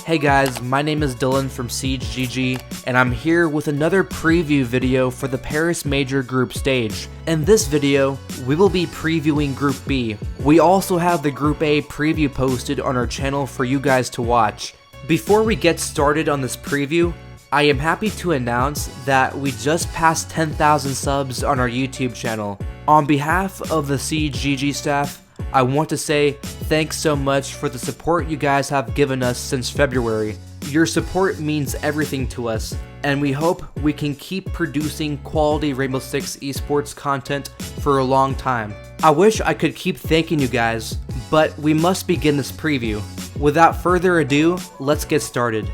Hey guys, my name is Dylan from SiegeGG, and I'm here with another preview video for the Paris Major Group Stage. In this video, we will be previewing Group B. We also have the Group A preview posted on our channel for you guys to watch. Before we get started on this preview, I am happy to announce that we just passed 10,000 subs on our YouTube channel. On behalf of the SiegeGG staff, I want to say thanks so much for the support you guys have given us since February. Your support means everything to us, and we hope we can keep producing quality Rainbow Six esports content for a long time. I wish I could keep thanking you guys, but we must begin this preview. Without further ado, let's get started.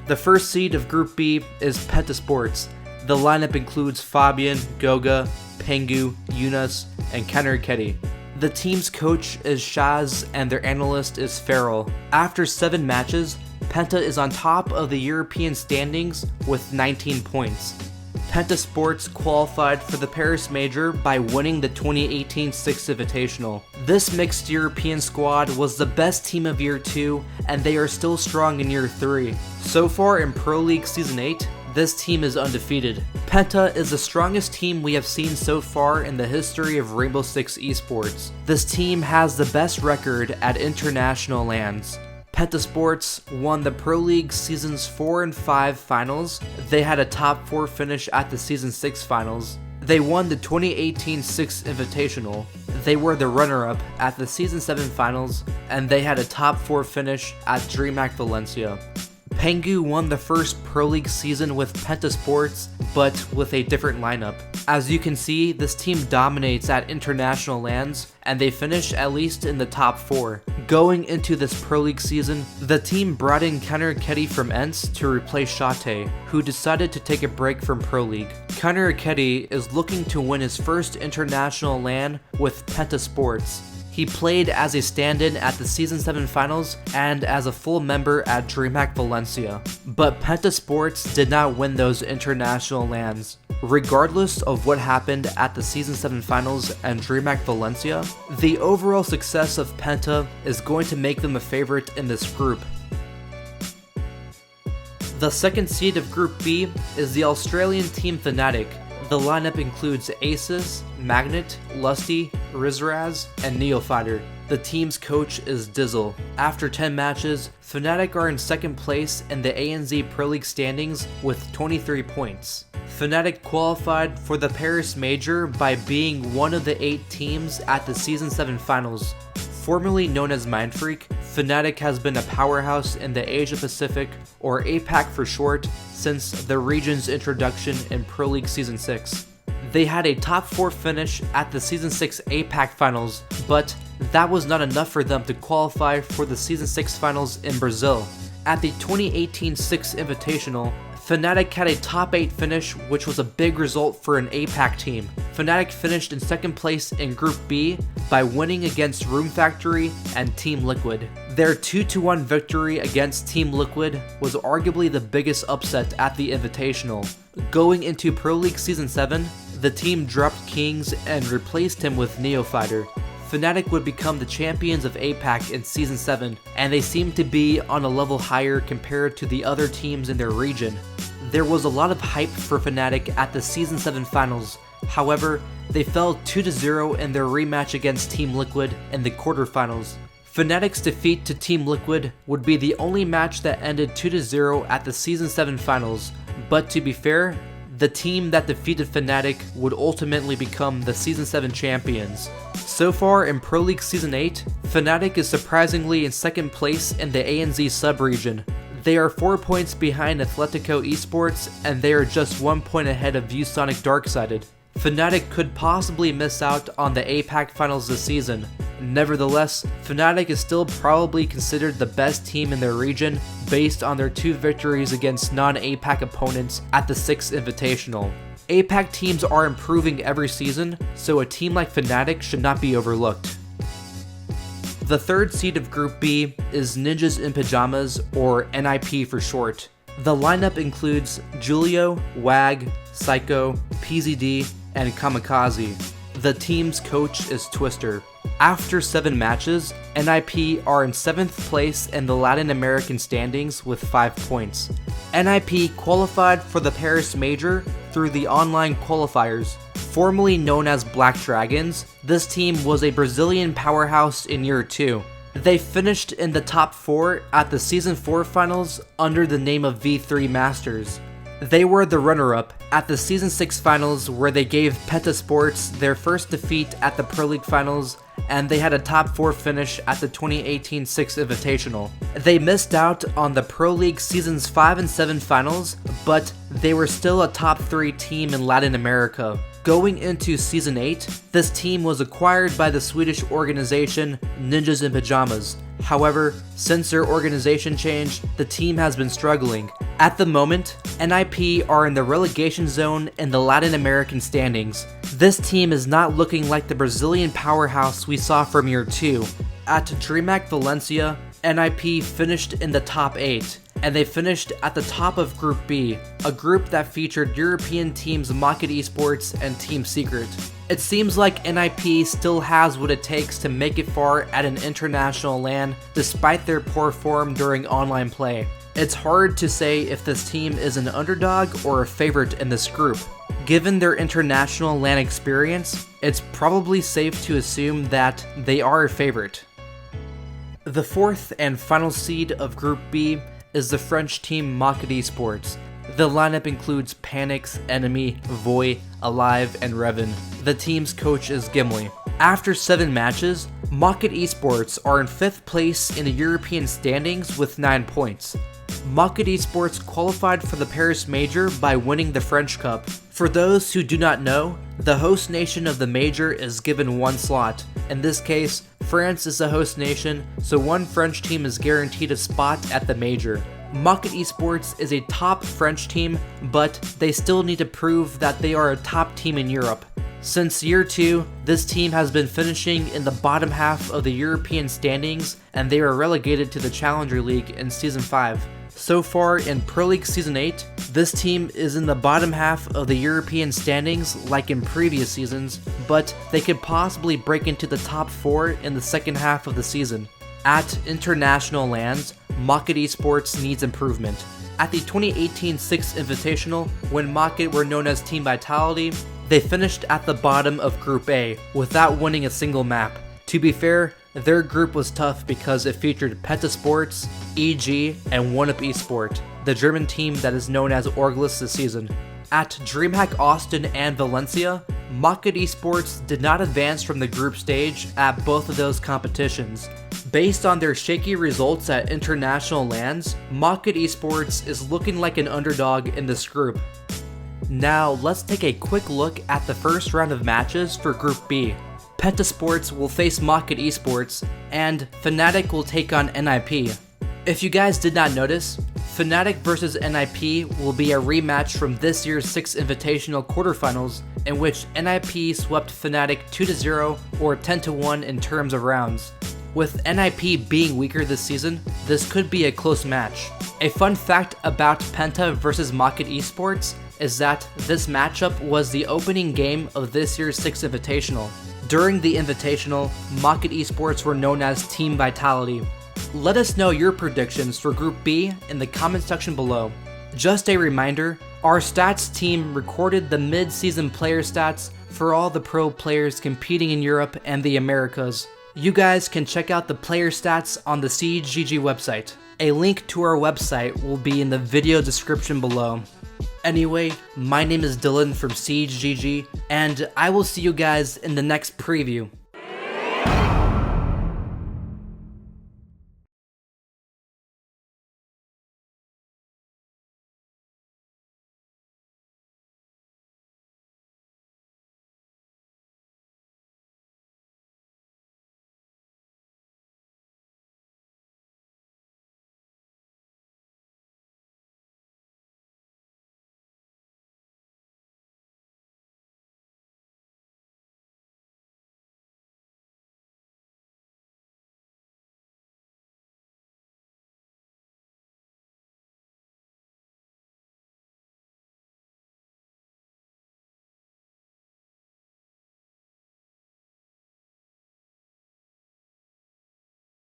The first seed of Group B is Penta Sports. The lineup includes Fabian, Goga, Pengu, Yunus, and Kenner. The team's coach is Shaz and their analyst is Farrell. After 7 matches, Penta is on top of the European standings with 19 points. Penta Sports qualified for the Paris Major by winning the 2018 Six Invitational. This mixed European squad was the best team of Year 2, and they are still strong in Year 3. So far in Pro League Season 8, this team is undefeated. Penta is the strongest team we have seen so far in the history of Rainbow Six esports. This team has the best record at international lands. Penta Sports won the Pro League Seasons 4 and 5 finals. They had a top 4 finish at the Season 6 finals. They won the 2018 Six Invitational. They were the runner-up at the Season 7 finals, and they had a top 4 finish at DreamHack Valencia. Pengu won the first Pro League season with Penta Sports, but with a different lineup. As you can see, this team dominates at international lands, and they finish at least in the top 4. Going into this Pro League season, the team brought in Kenner from ENCE to replace Shate, who decided to take a break from Pro League. Kenner is looking to win his first international LAN with Penta Sports. He played as a stand-in at the Season 7 finals and as a full member at DreamHack Valencia. But Penta Sports did not win those international LANs. Regardless of what happened at the Season 7 finals and DreamHack Valencia, the overall success of Penta is going to make them a favorite in this group. The second seed of Group B is the Australian team Fnatic. The lineup includes Asus, Magnet, Lusty, Rizraz, and Neofighter. The team's coach is Dizzle. After 10 matches, Fnatic are in second place in the ANZ Pro League standings with 23 points. Fnatic qualified for the Paris Major by being one of the 8 teams at the Season 7 finals. Formerly known as Mindfreak, Fnatic has been a powerhouse in the Asia Pacific, or APAC for short, since the region's introduction in Pro League Season 6. They had a top 4 finish at the Season 6 APAC finals, but that was not enough for them to qualify for the Season 6 finals in Brazil. At the 2018 Six Invitational, Fnatic had a top 8 finish, which was a big result for an APAC team. Fnatic finished in second place in Group B by winning against Room Factory and Team Liquid. Their 2-1 victory against Team Liquid was arguably the biggest upset at the Invitational. Going into Pro League Season 7, the team dropped Kings and replaced him with Neofighter. Fnatic would become the champions of APAC in Season 7, and they seemed to be on a level higher compared to the other teams in their region. There was a lot of hype for Fnatic at the Season 7 finals, however, they fell 2-0 in their rematch against Team Liquid in the quarterfinals. Fnatic's defeat to Team Liquid would be the only match that ended 2-0 at the Season 7 finals, but to be fair, the team that defeated Fnatic would ultimately become the Season 7 champions. So far in Pro League Season 8, Fnatic is surprisingly in second place in the ANZ sub-region. They are 4 points behind Atletico Esports, and they are just 1 point ahead of ViewSonic Darksided. Fnatic could possibly miss out on the APAC finals this season. Nevertheless, Fnatic is still probably considered the best team in their region based on their 2 victories against non-APAC opponents at the Six Invitational. APAC teams are improving every season, so a team like Fnatic should not be overlooked. The third seed of Group B is Ninjas in Pajamas, or NIP for short. The lineup includes Julio, Wag, Psycho, PZD, and Kamikaze. The team's coach is Twister. After 7 matches, NIP are in 7th place in the Latin American standings with 5 points. NIP qualified for the Paris Major through the online qualifiers. Formerly known as Black Dragons, this team was a Brazilian powerhouse in Year 2. They finished in the top 4 at the Season 4 finals under the name of V3 Masters. They were the runner-up at the Season 6 finals, where they gave Penta Sports their first defeat at the Pro League finals, and they had a top 4 finish at the 2018 6 Invitational. They missed out on the Pro League Seasons 5 and 7 finals, but they were still a top 3 team in Latin America. Going into Season 8, this team was acquired by the Swedish organization Ninjas in Pajamas. However, since their organization change, the team has been struggling. At the moment, NIP are in the relegation zone in the Latin American standings. This team is not looking like the Brazilian powerhouse we saw from Year 2. At DreamHack Valencia, NIP finished in the top 8, and they finished at the top of Group B, a group that featured European teams Mockat Esports and Team Secret. It seems like NIP still has what it takes to make it far at an international LAN, despite their poor form during online play. It's hard to say if this team is an underdog or a favorite in this group. Given their international LAN experience, it's probably safe to assume that they are a favorite. The 4th and final seed of Group B is the French team Mockat Esports. The lineup includes Panix, Enemy, Voy, Alive, and Revan. The team's coach is Gimli. After 7 matches, Mockat Esports are in 5th place in the European standings with 9 points. Mockat Esports qualified for the Paris Major by winning the French Cup. For those who do not know, the host nation of the Major is given 1 slot. In this case, France is the host nation, so 1 French team is guaranteed a spot at the Major. Mockat Esports is a top French team, but they still need to prove that they are a top team in Europe. Since Year 2, this team has been finishing in the bottom half of the European standings, and they were relegated to the Challenger League in Season 5. So far in Pro League Season 8, this team is in the bottom half of the European standings like in previous seasons, but they could possibly break into the top 4 in the second half of the season. At international LANs, Mockat Esports needs improvement. At the 2018 6 Invitational, when Mockat were known as Team Vitality, they finished at the bottom of Group A without winning a single map. To be fair, their group was tough because it featured Penta Sports, EG, and 1UP Esport, the German team that is known as Orglis this season. At DreamHack Austin and Valencia, Mockat Esports did not advance from the group stage at both of those competitions. Based on their shaky results at international LANs, Mockat Esports is looking like an underdog in this group. Now let's take a quick look at the first round of matches for Group B. Penta Sports will face Mockat Esports, and Fnatic will take on NIP. If you guys did not notice, Fnatic vs NIP will be a rematch from this year's 6 Invitational quarterfinals, in which NIP swept Fnatic 2-0 or 10-1 in terms of rounds. With NIP being weaker this season, this could be a close match. A fun fact about Penta vs Mockat Esports is that this matchup was the opening game of this year's 6 Invitational. During the Invitational, Mockat Esports were known as Team Vitality. Let us know your predictions for Group B in the comment section below. Just a reminder, our stats team recorded the mid-season player stats for all the pro players competing in Europe and the Americas. You guys can check out the player stats on the SiegeGG website. A link to our website will be in the video description below. Anyway, my name is Dylan from SiegeGG, and I will see you guys in the next preview.